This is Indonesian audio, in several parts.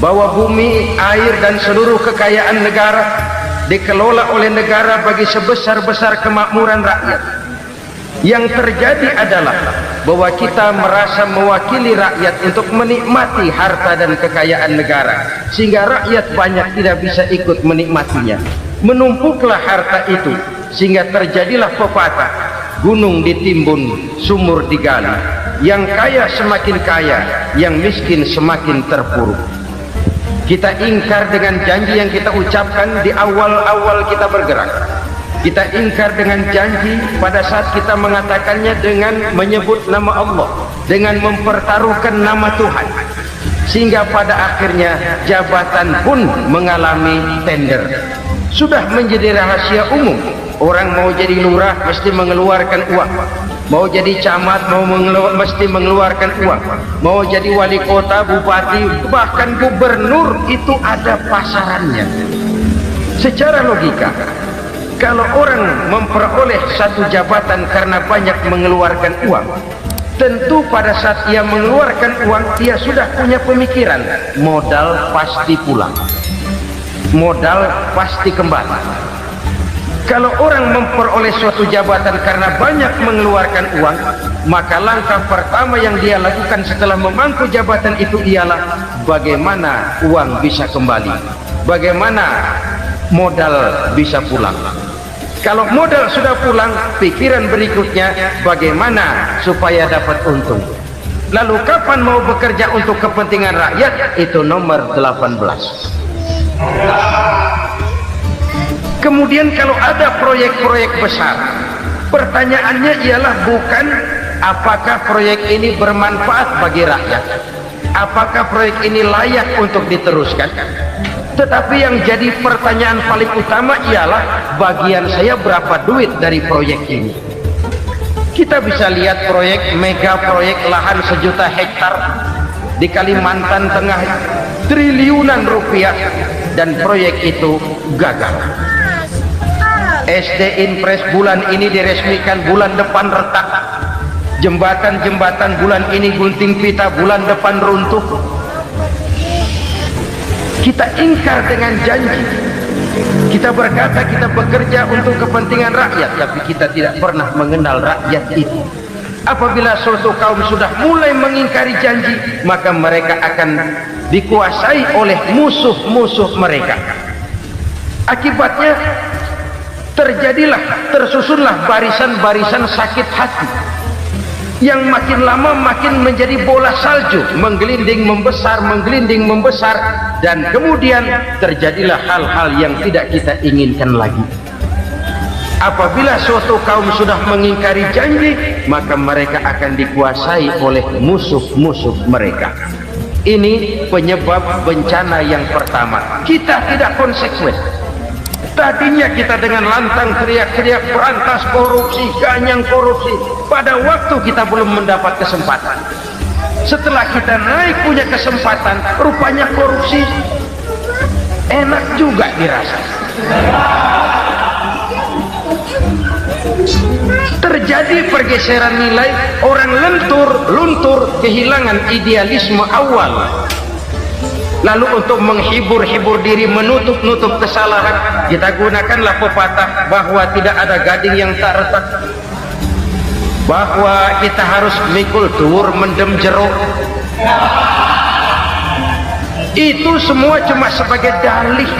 bahwa bumi, air dan seluruh kekayaan negara dikelola oleh negara bagi sebesar-besar kemakmuran rakyat. Yang terjadi adalah bahwa kita merasa mewakili rakyat untuk menikmati harta dan kekayaan negara, sehingga rakyat banyak tidak bisa ikut menikmatinya. Menumpuklah harta itu sehingga terjadilah pepatah, gunung ditimbun, sumur digali. Yang kaya semakin kaya, yang miskin semakin terpuruk. Kita ingkar dengan janji yang kita ucapkan di awal-awal kita bergerak. Kita ingkar dengan janji pada saat kita mengatakannya dengan menyebut nama Allah, dengan mempertaruhkan nama Tuhan, sehingga pada akhirnya jabatan pun mengalami tender. Sudah menjadi rahasia umum, orang mau jadi lurah mesti mengeluarkan uang, mau jadi camat mesti mengeluarkan uang, mau jadi wali kota, bupati, bahkan gubernur, itu ada pasarannya. Secara logika, kalau orang memperoleh satu jabatan karena banyak mengeluarkan uang, tentu pada saat ia mengeluarkan uang, ia sudah punya pemikiran, modal pasti pulang, modal pasti kembali. Kalau orang memperoleh suatu jabatan karena banyak mengeluarkan uang, maka langkah pertama yang dia lakukan setelah memangku jabatan itu ialah bagaimana uang bisa kembali, bagaimana modal bisa pulang. Kalau modal sudah pulang, pikiran berikutnya bagaimana supaya dapat untung. Lalu kapan mau bekerja untuk kepentingan rakyat? Itu nomor 18. Kemudian kalau ada proyek-proyek besar, pertanyaannya ialah bukan apakah proyek ini bermanfaat bagi rakyat, apakah proyek ini layak untuk diteruskan, tetapi yang jadi pertanyaan paling utama ialah bagian saya berapa duit dari proyek ini. Kita bisa lihat proyek mega proyek lahan 1 juta hektar di Kalimantan Tengah, triliunan rupiah, dan proyek itu gagal. SD Impres bulan ini diresmikan, bulan depan retak. Jembatan-jembatan bulan ini gunting pita, bulan depan runtuh. Kita ingkar dengan janji. Kita berkata kita bekerja untuk kepentingan rakyat, tapi kita tidak pernah mengenal rakyat itu. Apabila suatu kaum sudah mulai mengingkari janji, maka mereka akan dikuasai oleh musuh-musuh mereka. Akibatnya tersusunlah barisan-barisan sakit hati yang makin lama makin menjadi bola salju, menggelinding membesar, dan kemudian terjadilah hal-hal yang tidak kita inginkan lagi. Apabila suatu kaum sudah mengingkari janji, maka mereka akan dikuasai oleh musuh-musuh mereka. Ini penyebab bencana yang pertama. Kita tidak konsekuen. Tadinya kita dengan lantang teriak-teriak berantas korupsi, ganyang korupsi. Pada waktu kita belum mendapat kesempatan. Setelah kita naik punya kesempatan, rupanya korupsi enak juga dirasa. Terjadi pergeseran nilai, orang luntur, kehilangan idealisme awal. Lalu untuk menghibur diri, menutup kesalahan, kita gunakanlah pepatah bahwa tidak ada gading yang tak retak, bahwa kita harus mikul dur mendem jeruk. Itu semua cuma sebagai dalih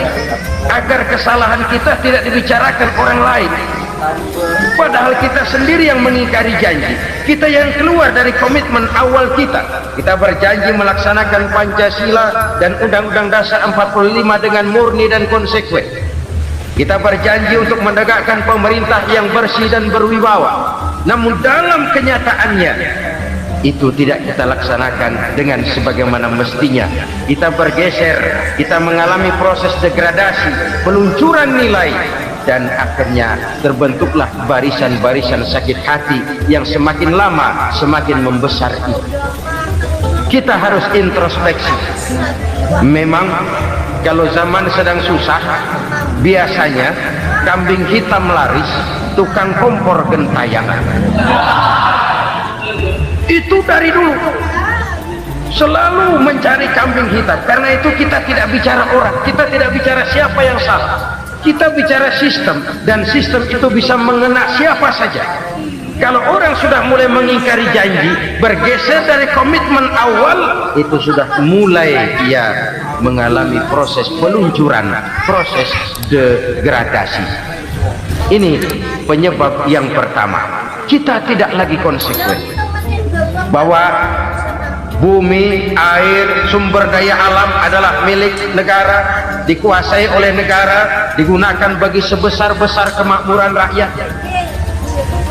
agar kesalahan kita tidak dibicarakan orang lain. Padahal kita sendiri yang mengingkari janji. Kita yang keluar dari komitmen awal kita. Kita berjanji melaksanakan Pancasila dan Undang-Undang Dasar 45 dengan murni dan konsekuen. Kita berjanji untuk menegakkan pemerintah yang bersih dan berwibawa. Namun dalam kenyataannya itu tidak kita laksanakan dengan sebagaimana mestinya. Kita bergeser, kita mengalami proses degradasi, peluncuran nilai, dan akhirnya terbentuklah barisan-barisan sakit hati yang semakin lama semakin membesar itu. Kita harus introspeksi. Memang kalau zaman sedang susah, biasanya kambing hitam laris, tukang kompor gentayangan. Itu dari dulu. selalu mencari kambing hitam. Karena itu kita tidak bicara orang, kita tidak bicara siapa yang salah, kita bicara sistem, dan sistem itu bisa mengena siapa saja. Kalau orang sudah mulai mengingkari janji, bergeser dari komitmen awal, itu sudah mulai ia mengalami proses peluncuran, proses degradasi. Ini penyebab yang pertama. Kita tidak lagi konsekuen bahwa bumi, air, sumber daya alam adalah milik negara, dikuasai oleh negara, digunakan bagi sebesar-besar kemakmuran rakyat.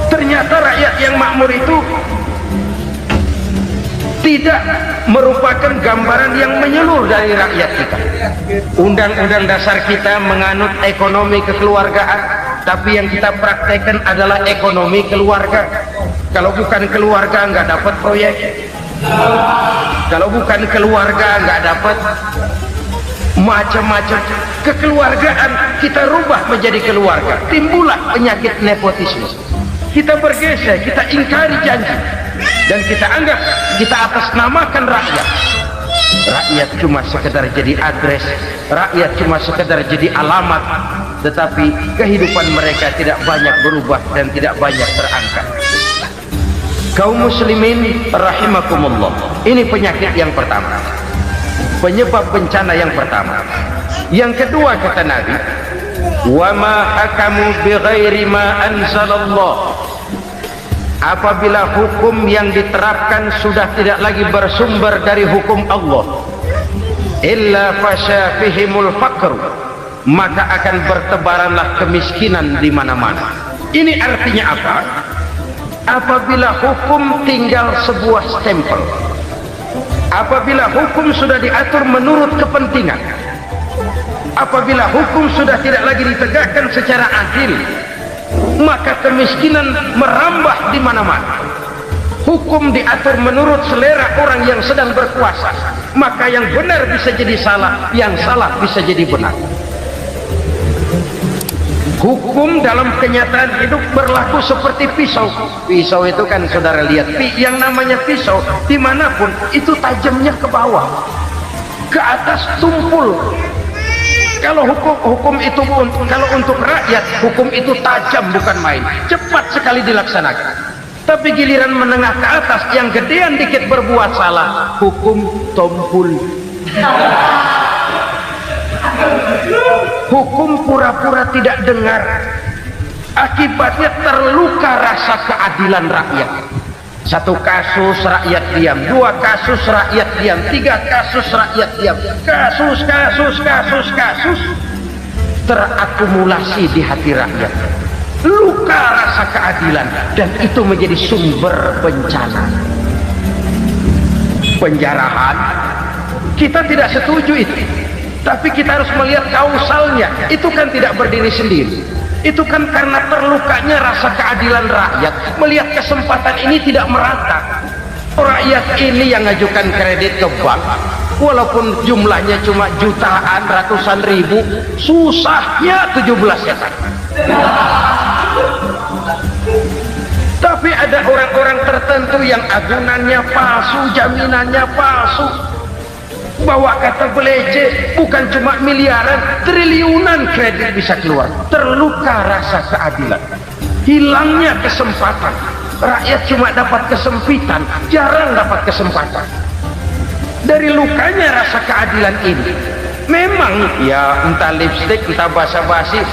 Ternyata rakyat yang makmur itu tidak merupakan gambaran yang menyeluruh dari rakyat kita. Undang-undang dasar kita menganut ekonomi kekeluargaan, tapi yang kita praktekkan adalah ekonomi keluarga. Kalau bukan keluarga nggak dapat proyek, kalau bukan keluarga nggak dapat macam-macam. Kekeluargaan kita rubah menjadi keluarga, timbullah penyakit nepotisme. Kita bergeser, kita ingkari janji, dan kita anggap kita atasnamakan rakyat. Rakyat cuma sekedar jadi adres, rakyat cuma sekedar jadi alamat, tetapi kehidupan mereka tidak banyak berubah dan tidak banyak terangkat. Kaum muslimin rahimakumullah, ini penyakit yang pertama, penyebab bencana yang pertama. Yang kedua, kata Nabi, wa ma hakamu bighairi ma anzalallah. Apabila hukum yang diterapkan sudah tidak lagi bersumber dari hukum Allah, illa fasha fihimul faqr, maka akan bertebaranlah kemiskinan di mana-mana. Ini artinya apa? Apabila hukum tinggal sebuah stempel, apabila hukum sudah diatur menurut kepentingan, apabila hukum sudah tidak lagi ditegakkan secara adil, maka kemiskinan merambah di mana-mana. Hukum diatur menurut selera orang yang sedang berkuasa, maka yang benar bisa jadi salah, yang salah bisa jadi benar. Hukum dalam kenyataan hidup berlaku seperti pisau. Pisau itu kan saudara lihat, yang namanya pisau dimanapun itu tajamnya ke bawah, ke atas tumpul. Kalau hukum itu kalau untuk rakyat, hukum itu tajam bukan main, cepat sekali dilaksanakan. Tapi giliran menengah ke atas, yang gedean dikit berbuat salah, hukum tumpul. Hukum pura-pura tidak dengar, akibatnya terluka rasa keadilan rakyat. Satu kasus rakyat diam, dua kasus rakyat diam, tiga kasus rakyat diam, kasus terakumulasi di hati rakyat, luka rasa keadilan, dan itu menjadi sumber bencana. Penjarahan kita tidak setuju itu, tapi kita harus melihat kausalnya. Itu kan tidak berdiri sendiri, itu kan karena terlukanya rasa keadilan rakyat. Melihat kesempatan ini tidak merata, rakyat ini yang ngajukan kredit ke bank, walaupun jumlahnya cuma jutaan, ratusan ribu, susahnya 17 juta. Tapi ada orang-orang tertentu yang agunannya palsu, jaminannya palsu, bawa kata belece, bukan cuma miliaran, triliunan kredit bisa keluar. Terluka rasa keadilan, hilangnya kesempatan. Rakyat cuma dapat kesempitan, jarang dapat kesempatan. Dari lukanya rasa keadilan ini, memang ya entah lipstick, entah basa-basi,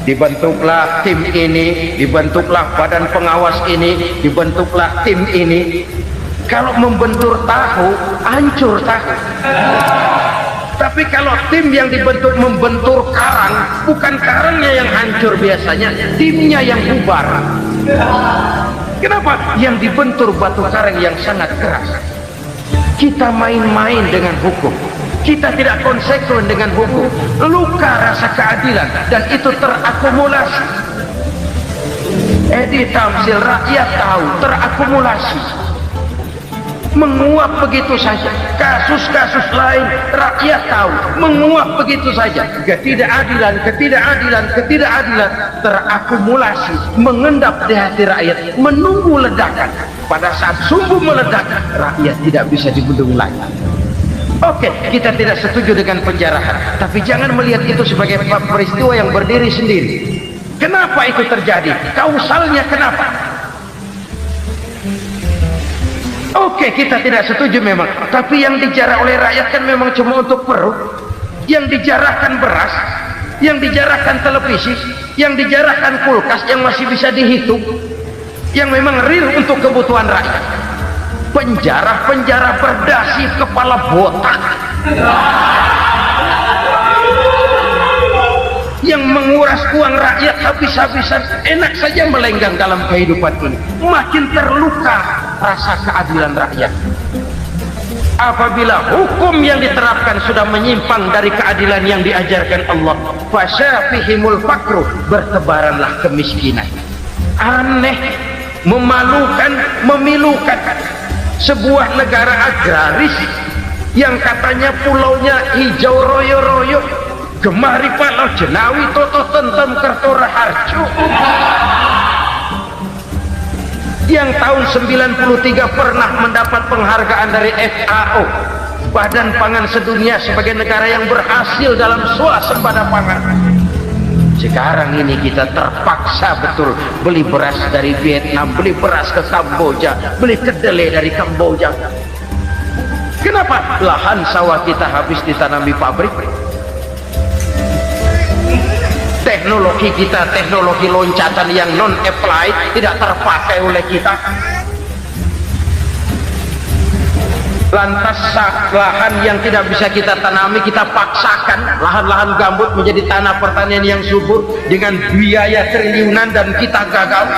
dibentuklah tim ini, dibentuklah badan pengawas ini, dibentuklah tim ini. Kalau membentur tahu, hancur tahu. Tapi kalau tim yang dibentuk membentur karang, bukan karangnya yang hancur biasanya, timnya yang bubar. Kenapa? Yang dibentur batu karang yang sangat keras. Kita main-main dengan hukum, kita tidak konsekuen dengan hukum, luka rasa keadilan, dan itu terakumulasi. Di tamsil rakyat tahu, terakumulasi. menguap begitu saja. Kasus-kasus lain rakyat tahu, menguap begitu saja. Ketidakadilan terakumulasi, mengendap di hati rakyat, menunggu ledakan. Pada saat sumbu meledak, rakyat tidak bisa dibendung lagi. Oke, kita tidak setuju dengan penjarahan, tapi jangan melihat itu sebagai peristiwa yang berdiri sendiri. Kenapa itu terjadi? Kausalnya kenapa? Oke, kita tidak setuju memang, tapi yang dijarah oleh rakyat kan memang cuma untuk perut, yang dijarahkan beras, yang dijarahkan televisi, yang dijarahkan kulkas yang masih bisa dihitung, yang memang real untuk kebutuhan rakyat. Penjara berdasi kepala botak yang menguras uang rakyat habis-habisan, enak saja melenggang dalam kehidupan ini. Makin terluka rasa keadilan rakyat. Apabila hukum yang diterapkan sudah menyimpang dari keadilan yang diajarkan Allah, fasyafihimul fakru, bertebaranlah kemiskinan. Aneh, memalukan, memilukan. Sebuah negara agraris yang katanya pulaunya hijau royo-royo, gemari palau jenawi toto tentem kertora harjo, yang tahun 93 pernah mendapat penghargaan dari FAO, Badan Pangan Sedunia, sebagai negara yang berhasil dalam swasembada pangan. Sekarang ini kita terpaksa betul beli beras dari Vietnam, beli beras ke Kamboja, beli kedelai dari Kamboja. Kenapa? Lahan sawah kita habis ditanami pabrik. Teknologi kita, teknologi loncatan yang non applied, tidak terpakai oleh kita. Lantas lahan yang tidak bisa kita tanami, kita paksakan lahan-lahan gambut menjadi tanah pertanian yang subur dengan biaya triliunan, dan kita gagal.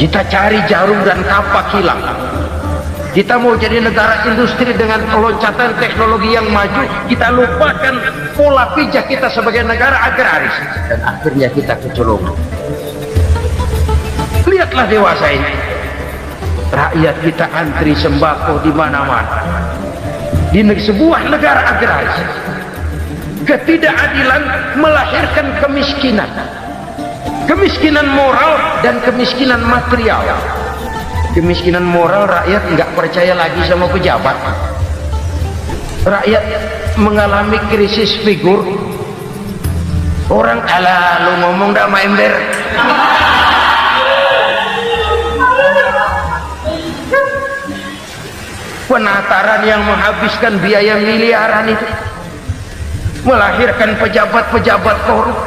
Kita cari jarum dan kapak hilang. Kita mau jadi negara industri dengan loncatan teknologi yang maju, kita lupakan pola pijak kita sebagai negara agraris, dan akhirnya kita kecolongan. Lihatlah dewasa ini, rakyat kita antri sembako di mana-mana. Di sebuah negara agraris, ketidakadilan melahirkan kemiskinan, kemiskinan moral dan kemiskinan material. Kemiskinan moral, rakyat nggak percaya lagi sama pejabat. Rakyat mengalami krisis figur. Orang, ala lu ngomong dah ember. Penataran yang menghabiskan biaya miliaran itu melahirkan pejabat-pejabat korup.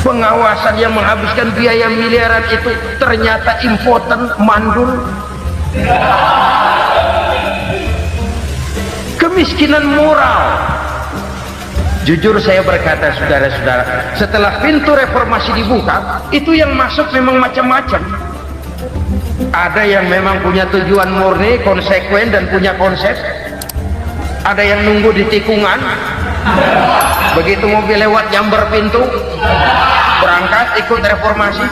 Pengawasan yang menghabiskan biaya miliaran itu ternyata impoten, mandul. Kemiskinan moral. Jujur saya berkata, saudara-saudara, setelah pintu reformasi dibuka, itu yang masuk memang macam-macam. Ada yang memang punya tujuan murni, konsekuen, dan punya konsep. Ada yang nunggu di tikungan, begitu mobil lewat nyamber pintu, berangkat ikut reformasi.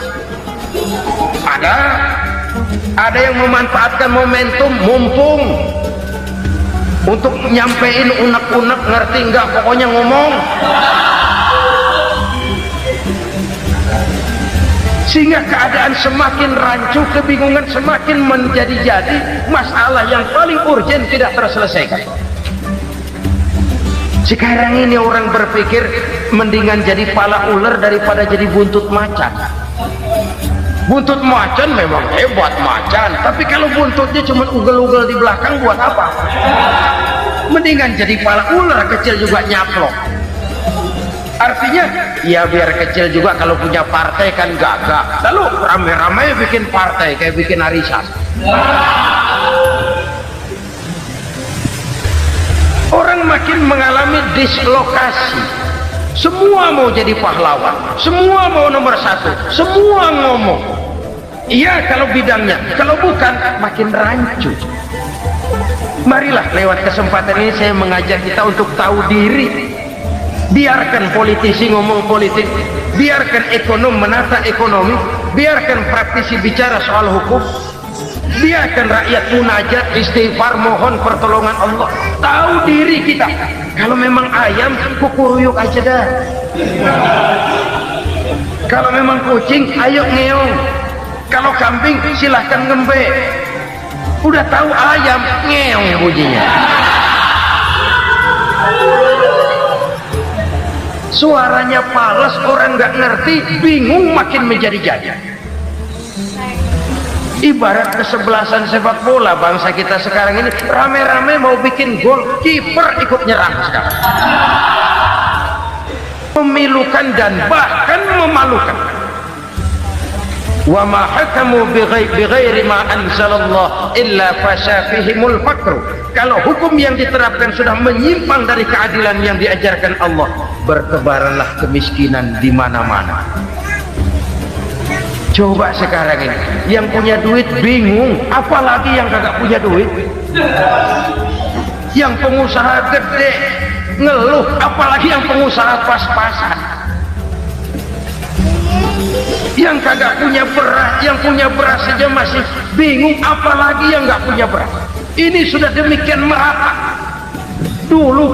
Ada yang memanfaatkan momentum, mumpung, untuk nyampein unek-unek, ngerti nggak, pokoknya ngomong, sehingga keadaan semakin rancu, kebingungan semakin menjadi-jadi, masalah yang paling urgen tidak terselesaikan. Sekarang ini orang berpikir mendingan jadi pala ular daripada jadi buntut macan. Buntut macan memang hebat macan, tapi kalau buntutnya cuma ugel-ugel di belakang buat apa? Mendingan jadi pala ular, kecil juga nyaplok. Artinya ya biar kecil juga kalau punya partai kan gagah. Lalu rame-rame bikin partai kayak bikin arisan. Orang makin mengalami dislokasi. Semua mau jadi pahlawan, semua mau nomor satu, semua ngomong. Iya kalau bidangnya, kalau bukan makin rancu. Marilah lewat kesempatan ini saya mengajak kita untuk tahu diri. Biarkan politisi ngomong politik, biarkan ekonom menata ekonomi, biarkan praktisi bicara soal hukum, biarkan rakyat munajat, istighfar, mohon pertolongan Allah. Tahu diri kita. Kalau memang ayam, kukuruyuk aja dah. Kalau memang kucing, ayo ngeong. Kalau kambing, silahkan ngembe. Udah tahu ayam, ngeong bunyinya. Suaranya palas, orang nggak ngerti, bingung, makin menjadi-jadi. Ibarat kesebelasan sepak bola bangsa kita sekarang ini, rame-rame mau bikin gol, kiper ikut nyerang sekarang. Memilukan dan bahkan memalukan. Wa ma hakamu bighairi ma anzalallah illa fasafihimul fakru. Kalau hukum yang diterapkan sudah menyimpang dari keadilan yang diajarkan Allah, bertebaranlah kemiskinan di mana-mana. Coba sekarang ini, yang punya duit bingung, apalagi yang kagak punya duit. Yang pengusaha gede ngeluh, apalagi yang pengusaha pas-pasan. Yang kagak punya beras, yang punya beras saja masih bingung, apalagi yang nggak punya beras. Ini sudah demikian merata. Dulu